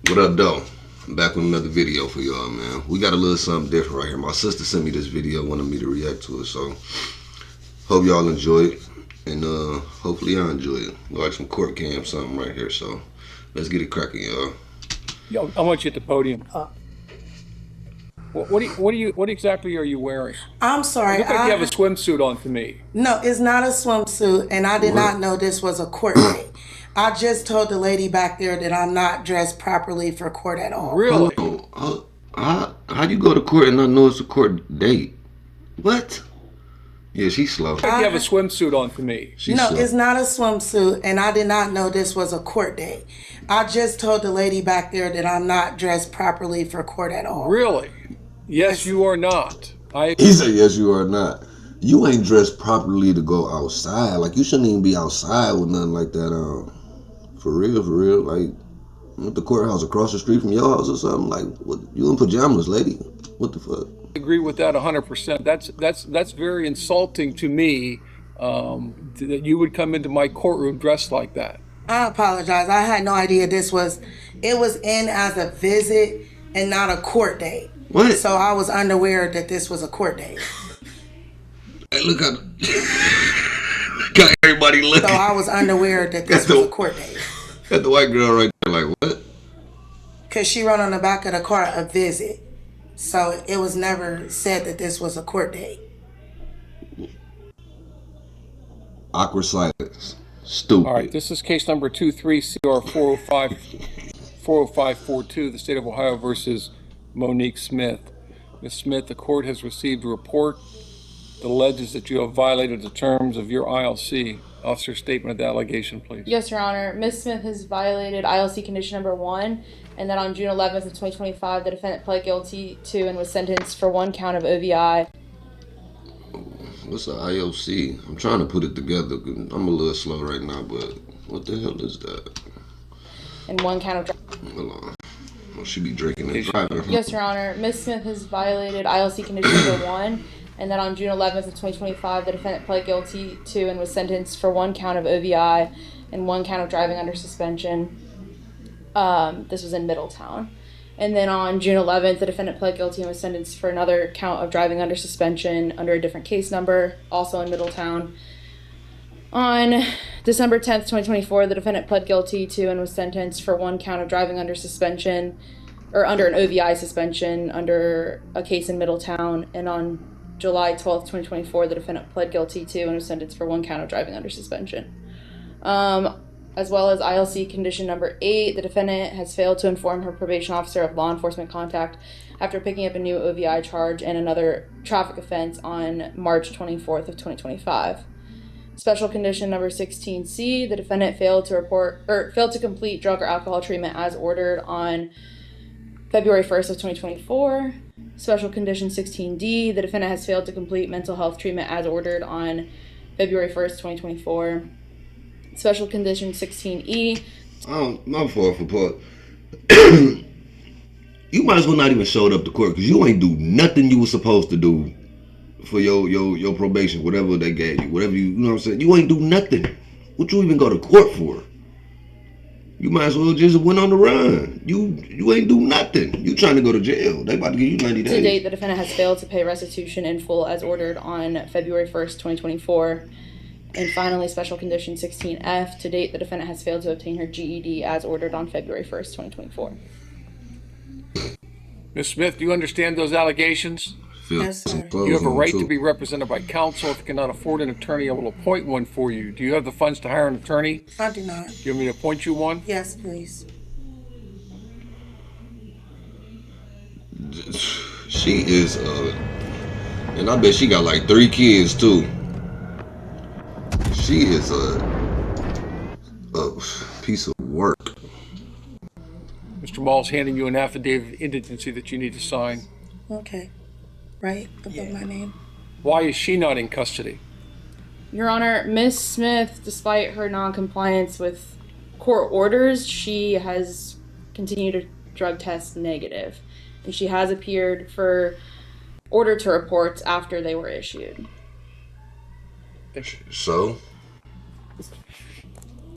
What up, though? I'm back with another video for y'all, man. We got a little something different right here. My sister sent me this video, wanted me to react to it, so hope y'all enjoy it, and hopefully I enjoy it. Like some court cam something right here, so let's get it cracking, y'all. Yo, I want you at the podium. What exactly are you wearing? I'm sorry. You look like you have a swimsuit on to me. No, it's not a swimsuit, and I did not know this was a court date. I just told the lady back there that I'm not dressed properly for court at all. Really? Hold on. How you go to court and not know it's a court date? What? Yeah, she's slow. You look like you have a swimsuit on to me. No, it's not a swimsuit, and I did not know this was a court date. I just told the lady back there that I'm not dressed properly for court at all. Really? Yes, you are not. He said, yes, you are not. You ain't dressed properly to go outside. Like, you shouldn't even be outside with nothing like that. For real. Like, at the courthouse across the street from your house or something. Like, what? You in pajamas, lady? What the fuck? I agree with that 100%. That's very insulting to me that you would come into my courtroom dressed like that. I apologize. I had no idea it was in as a visit and not a court date. What? So I was unaware that this was a court date. Hey, look at got everybody looking. So I was unaware that this was a court date. Got the white girl right there, like, what? Because she wrote on the back of the car a visit. So it was never said that this was a court date. Awkward silence. Stupid. All right, this is case number 23-CR-40542, the state of Ohio versus Monique Smith. Ms. Smith, the court has received a report that alleges that you have violated the terms of your ILC. Officer, statement of the allegation, please. Yes, Your Honor. Ms. Smith has violated ILC condition number 1, and that on June 11th of 2025, the defendant pled guilty to and was sentenced for 1 count of OVI. What's the IOC? I'm trying to put it together. I'm a little slow right now, but what the hell is that? And 1 count of... Hold on. Well, she be drinking and driving. Yes, Your Honor. Ms. Smith has violated ILC condition number 1, and that on June 11th of 2025, the defendant pled guilty to and was sentenced for 1 count of OVI and 1 count of driving under suspension. This was in Middletown. And then on June 11th, the defendant pled guilty and was sentenced for another count of driving under suspension under a different case number, also in Middletown. On December 10th, 2024, the defendant pled guilty to and was sentenced for 1 count of driving under suspension, or under an OVI suspension under a case in Middletown. And on July 12th, 2024, the defendant pled guilty to and was sentenced for 1 count of driving under suspension. As well as ILC condition number 8, the defendant has failed to inform her probation officer of law enforcement contact after picking up a new OVI charge and another traffic offense on March 24th of 2025. Special condition number 16C, the defendant failed to complete drug or alcohol treatment as ordered on February 1st of 2024. Special condition 16D, the defendant has failed to complete mental health treatment as ordered on February 1st, 2024. Special condition 16E. My fault for part. You might as well not even showed up to court because you ain't do nothing you was supposed to do for your probation, whatever they gave you, whatever you know what I'm saying. You ain't do nothing. What you even go to court for? You might as well just went on the run. You ain't do nothing. You trying to go to jail. They about to give you 90 days. To date, the defendant has failed to pay restitution in full as ordered on February 1st, 2024. And finally, special condition 16F, to date, the defendant has failed to obtain her GED as ordered on February 1st, 2024. Ms. Smith, do you understand those allegations? Yes, sir. You have a right to be represented by counsel. If you cannot afford an attorney, I will appoint one for you. Do you have the funds to hire an attorney? I do not. Do you want me to appoint you one? Yes, please. She is, and I bet she got like 3 kids too. She is a piece of work. Mr. Mall's handing you an affidavit of indigency that you need to sign. Okay. Right above my name. Why is she not in custody? Your Honor, Ms. Smith, despite her non-compliance with court orders, she has continued to drug test negative. And she has appeared for order to reports after they were issued. So?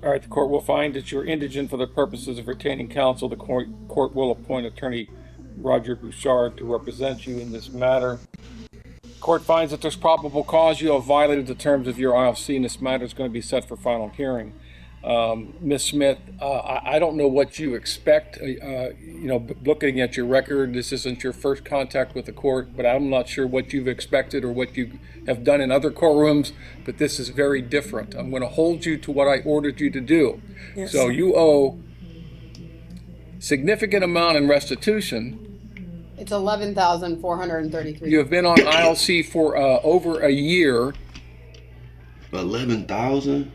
All right, the court will find that you're indigent for the purposes of retaining counsel. The court will appoint attorney Roger Bouchard to represent you in this matter. Court finds that there's probable cause you have violated the terms of your ILC, and this matter is going to be set for final hearing. Ms. Smith, I don't know what you expect. Looking at your record, this isn't your first contact with the court, but I'm not sure what you've expected or what you have done in other courtrooms, but this is very different. I'm going to hold you to what I ordered you to do. Yes, So sir. you owe significant amount in restitution. It's 11,433. You have been on ILC for over a year. 11,000.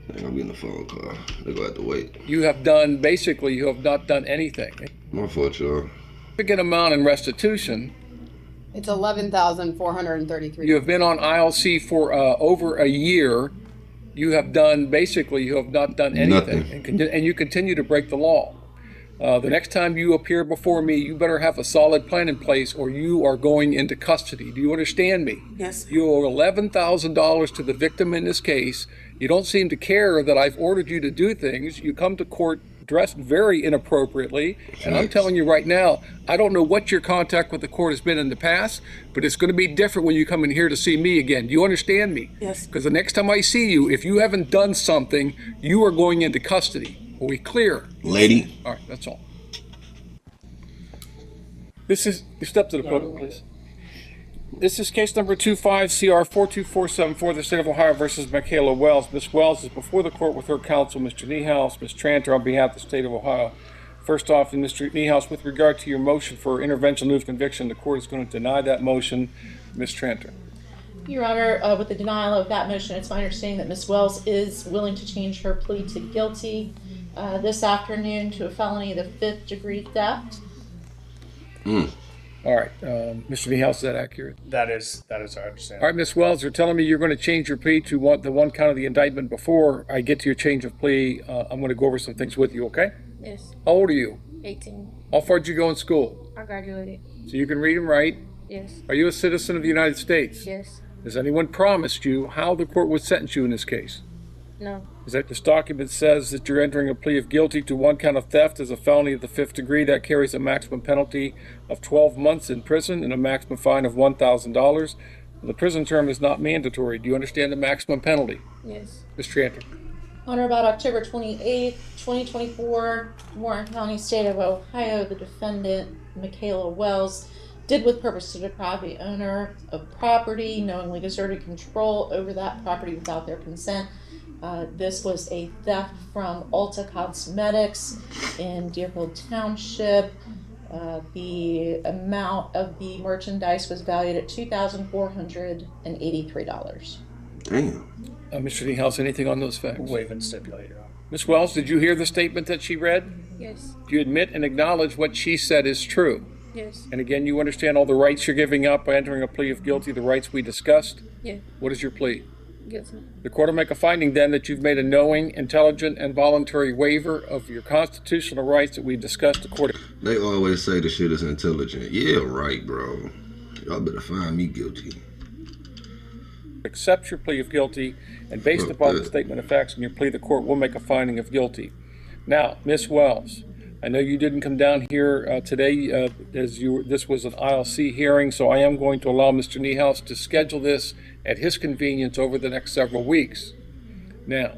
I think I'm getting a phone call. They're gonna have to wait. You have not done anything. My fault, y'all. Significant amount in restitution. It's 11,433. You have been on ILC for over a year. You have not done anything, and you continue to break the law. The next time you appear before me, you better have a solid plan in place, or you are going into custody. Do you understand me? Yes, sir. You owe $11,000 to the victim in this case. You don't seem to care that I've ordered you to do things. You come to court dressed very inappropriately, and I'm telling you right now, I don't know what your contact with the court has been in the past, but it's going to be different when you come in here to see me again. Do you understand me? Yes. Because the next time I see you, if you haven't done something, you are going into custody. Are we clear? Lady, All right, that's all. You step to the podium, please. This is case number 25CR42474, the State of Ohio versus Michaela Wells. Ms. Wells is before the court with her counsel, Mr. Niehaus, Ms. Tranter, on behalf of the State of Ohio. First off, Mr. Niehaus, with regard to your motion for intervention in lieu of conviction, the court is going to deny that motion. Ms. Tranter. Your Honor, with the denial of that motion, it's my understanding that Ms. Wells is willing to change her plea to guilty this afternoon to a felony of the 5th-degree theft. All right, Mr. Niehaus, is that accurate? That is our All understanding. right, Ms. Wells, you're telling me you're going to change your plea to the one count of the indictment. Before I get to your change of plea, I'm going to go over some things with you, okay? Yes, How old are you? 18. How far did you go in school? I graduated. So you can read and write. Yes, Are you a citizen of the United States? yes, Has anyone promised you how the court would sentence you in this case? no, Is that this document says that you're entering a plea of guilty to one count of theft as a felony of the 5th degree that carries a maximum penalty of 12 months in prison and a maximum fine of $1,000. The prison term is not mandatory. Do you understand the maximum penalty? yes. Ms. Tranter. On or about October 28th, 2024, Warren County, State of Ohio, the defendant, Michaela Wells, did with purpose to deprive the owner of property, knowingly exerted control over that property without their consent. This was a theft from Ulta Cosmetics in Deerfield Township. The amount of the merchandise was valued at $2,483. damn. Mr. Niehaus, anything on those facts? Waive and stipulate, Your Honor. Ms. Wells, did you hear the statement that she read? Yes, Do you admit and acknowledge what she said is true? yes, And again, you understand all the rights you're giving up by entering a plea of guilty, the rights we discussed? yeah, What is your plea? guilty. The court will make a finding then that you've made a knowing, intelligent, and voluntary waiver of your constitutional rights that we discussed according. They always say the shit is intelligent. Yeah, right, bro. Y'all better find me guilty. Accept your plea of guilty, and based upon the statement of facts in your plea, the court will make a finding of guilty. Now, Ms. Wells, I know you didn't come down here today this was an ILC hearing, so I am going to allow Mr. Niehaus to schedule this at his convenience over the next several weeks. Now,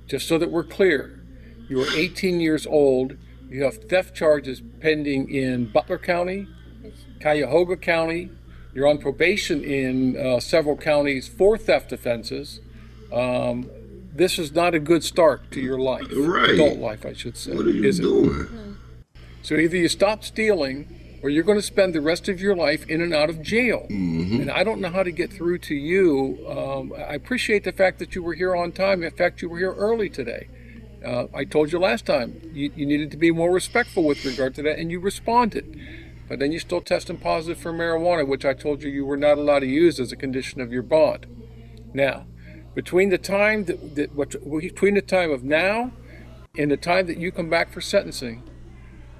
just so that we're clear, you are 18 years old. You have theft charges pending in Butler County, Cuyahoga County. You're on probation in several counties for theft offenses. This is not a good start to your life. Right. Adult life, I should say. What are you Is it? doing? So either you stop stealing or you're going to spend the rest of your life in and out of jail. And I don't know how to get through to you. I appreciate the fact that you were here on time. In fact, you were here early today. I told you last time you needed to be more respectful with regard to that, and you responded. But then you still tested positive for marijuana, which I told you you were not allowed to use as a condition of your bond. Now, between the time between the time of now and the time that you come back for sentencing,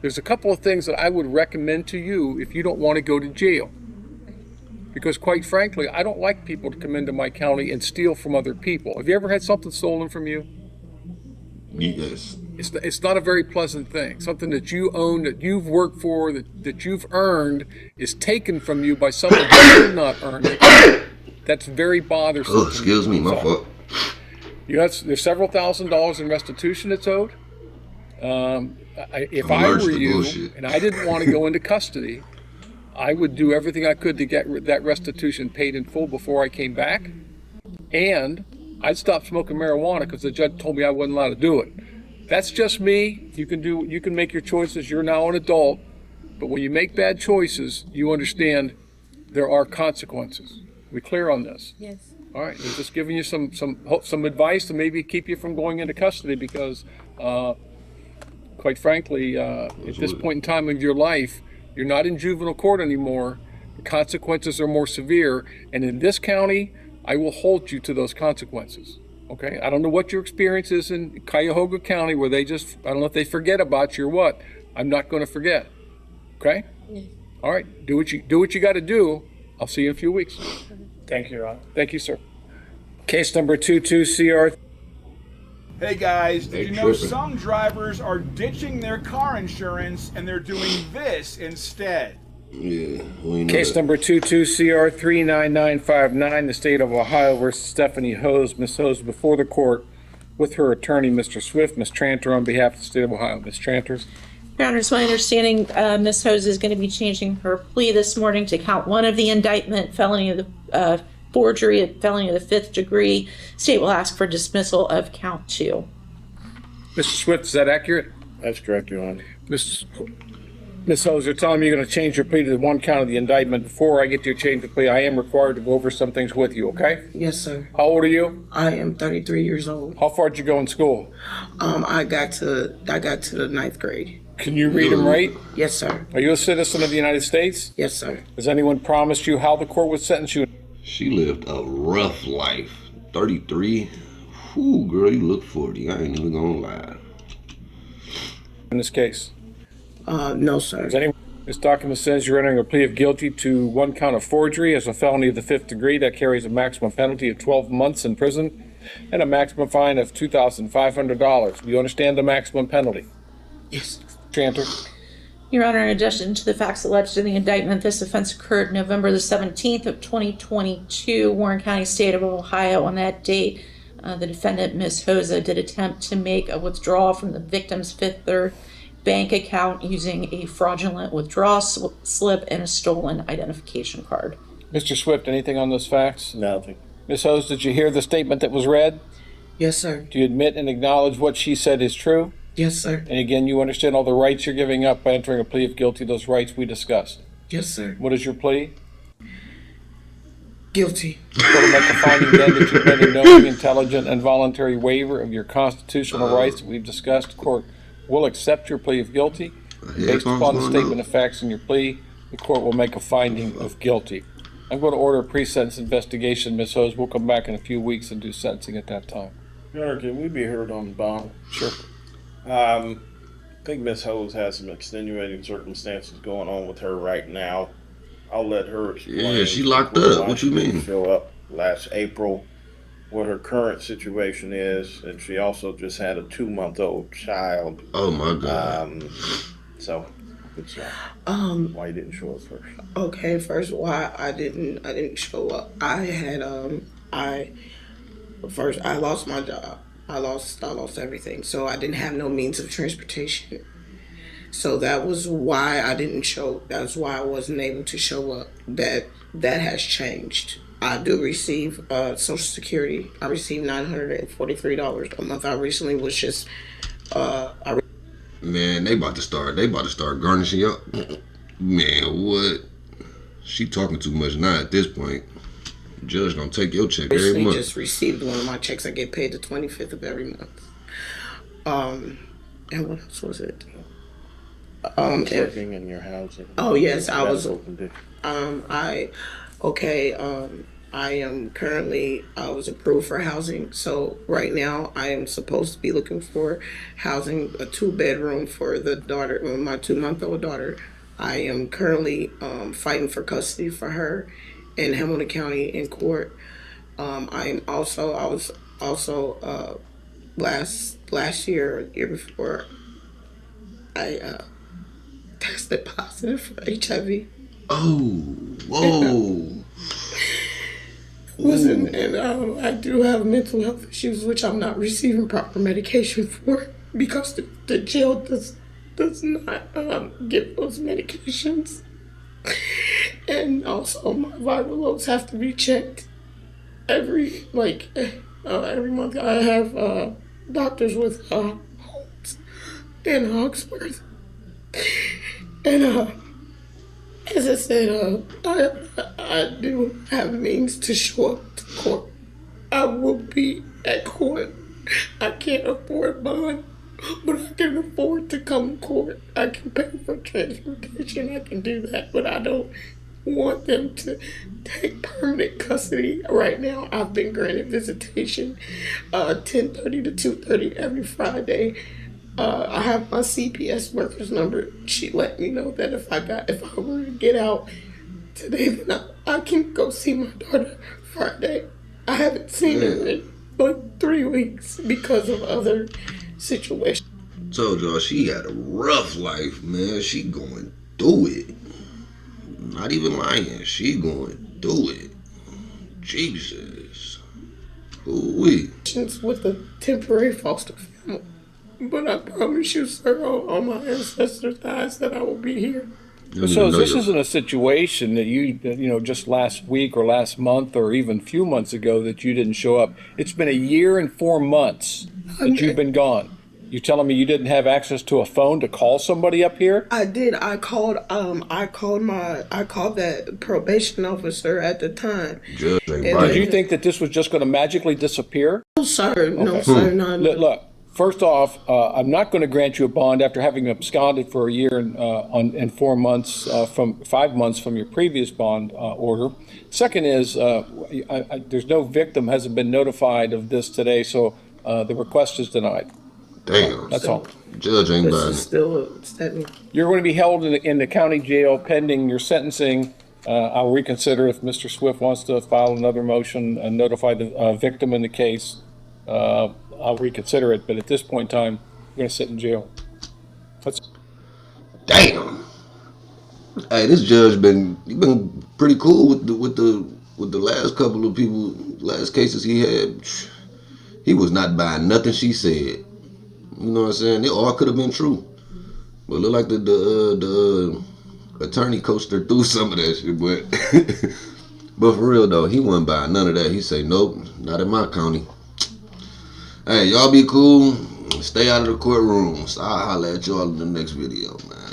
there's a couple of things that I would recommend to you if you don't want to go to jail. because quite frankly, I don't like people to come into my county and steal from other people. Have you ever had something stolen from you? Yes. It's not a very pleasant thing. Something that you own, that you've worked for, that you've earned, is taken from you by someone who did not earn it. That's very bothersome. Oh, excuse me, my So, fault. there's several $1,000s in restitution that's owed. If I'm I allergic were to you bullshit. and I didn't want to go into custody, I would do everything I could to get that restitution paid in full before I came back. And I'd stop smoking marijuana because the judge told me I wasn't allowed to do it. That's just me. You can make your choices. You're now an adult. But when you make bad choices, you understand there are consequences. We clear on this? Yes. All right. I'm just giving you some advice to maybe keep you from going into custody because, quite frankly, at this point in time of your life, you're not in juvenile court anymore. The consequences are more severe. And in this county, I will hold you to those consequences. Okay? I don't know what your experience is in Cuyahoga County where I don't know if they forget about you or what. I'm not going to forget. Okay? Yes. All right. Do what you got to do. I'll see you in a few weeks. Thank you, Your Honor. Thank you, sir. Case number 22CR. Hey guys, They did you know tripping. some drivers are ditching their car insurance and they're doing this instead? Yeah. We ain't know Case that. number 22CR39959, the state of Ohio versus Stephanie Hose. Ms. Hose before the court with her attorney, Mr. Swift. Ms. Tranter on behalf of the state of Ohio. Ms. Tranter. Your Honor, it's my understanding Ms. Hose is going to be changing her plea this morning to count one of the indictment, felony of the forgery, felony of the 5th degree. State will ask for dismissal of count 2. Mr. Swift, is that accurate? That's correct, Your Honor. Ms. Hose, you're telling me you're going to change your plea to one count of the indictment. Before I get you to change the plea, I am required to go over some things with you, okay? Yes, sir. How old are you? I am 33 years old. How far did you go in school? I got to the 9th grade. Can you read and write? Yes, sir. Are you a citizen of the United States? Yes, sir. Has anyone promised you how the court would sentence you? She lived a rough life. 33. Whew, girl, you look 40. I ain't even gonna lie. In this case? No, sir. This document says you're entering a plea of guilty to one count of forgery as a felony of the 5th degree that carries a maximum penalty of 12 months in prison and a maximum fine of $2,500. Do you understand the maximum penalty? Yes. Tranter. Your Honor, in addition to the facts alleged in the indictment, this offense occurred November the 17th of 2022, Warren County, state of Ohio. On that date, the defendant, Ms. Hosa, did attempt to make a withdrawal from the victim's Fifth Third bank account using a fraudulent withdrawal slip and a stolen identification card. Mr. Swift, anything on those facts? Nothing. Ms. Hose, did you hear the statement that was read? Yes, sir. Do you admit and acknowledge what she said is true? Yes, sir. And again, you understand all the rights you're giving up by entering a plea of guilty, those rights we discussed. Yes, sir. What is your plea? Guilty. Court will make a finding then that you've made a knowing, intelligent, and voluntary waiver of your constitutional rights that we've discussed. The court will accept your plea of guilty. Based upon the statement of facts in your plea, the court will make a finding of guilty. I'm going to order a pre-sentence investigation, Ms. Hose. We'll come back in a few weeks and do sentencing at that time. Your Honor, can we be heard on bond? Sure. I think Ms. Hose has some extenuating circumstances going on with her right now. I'll let her explain. Yeah, she locked up. What you She didn't mean? Fill up last April, what her current situation is, and she also just had a 2-month-old child. Oh my God. So, good job. Why you didn't show up first? Okay, first, why I didn't show up. I had I lost my job. I lost everything. So I didn't have no means of transportation. So that was why I didn't show. That's why I wasn't able to show up. That has changed. I do receive Social Security. I receive $943 a month. I recently was just Man, they about to start garnishing up. Man, what? She talking too much now at this point. Judge gonna take your check every recently month. just received one of my checks. I get paid the 25th of every month. And what else was it? Working in your housing. Oh yes, I was. Medical condition. I was approved for housing. So right now I am supposed to be looking for housing, a 2-bedroom for my 2-month-old daughter. I am currently fighting for custody for her, in Hamilton County in court. I was also last year before, I tested positive for HIV. Oh, whoa. Listen, and I do have mental health issues, which I'm not receiving proper medication for because the jail does not give those medications. And also, my viral loads have to be checked every month. I have doctors with Holmes and Hogsworth, and as I said, I do have means to show up to court. I will be at court. I can't afford bond, but I can afford to come to court. I can pay for transportation. I can do that, but I don't want them to take permanent custody. Right now, I've been granted visitation 10:30 to 2:30 every Friday. I have my CPS worker's number. She let me know that if I were to get out today, then I can go see my daughter Friday. I haven't seen her in like 3 weeks because of other situations. Told y'all she had a rough life, man. She going through it. Not even lying. She going through it. Jesus. Ooh-wee. With a temporary foster family. But I promise you, sir, on my ancestors' eyes, that I will be here. So this isn't a situation that you just last week or last month or even a few months ago that you didn't show up. It's been a year and 4 months that you've been gone. You telling me you didn't have access to a phone to call somebody up here? I did. I called that probation officer at the time. Judge ain't Did right. you think that this was just going to magically disappear? No, sir. No, sir. No. Look, first off, I'm not going to grant you a bond after having absconded for a year and 4 months from 5 months from your previous bond order. Second is, there's no victim hasn't been notified of this today, so the request is denied. Damn. That's all. Judge ain't This buying is it. still a statement. You're going to be held in the county jail pending your sentencing. I'll reconsider if Mr. Swift wants to file another motion and notify the victim in the case. I'll reconsider it, but at this point in time, you're going to sit in jail. Damn. Hey, this judge been pretty cool with the last couple of people, last cases he had. He was not buying nothing she said. You know what I'm saying? It all could have been true, but it looked like the attorney coached her through some of that shit. But for real though, he wasn't buying none of that. He say, nope, not in my county. Hey, y'all be cool. Stay out of the courtrooms. I'll holler at y'all in the next video, man.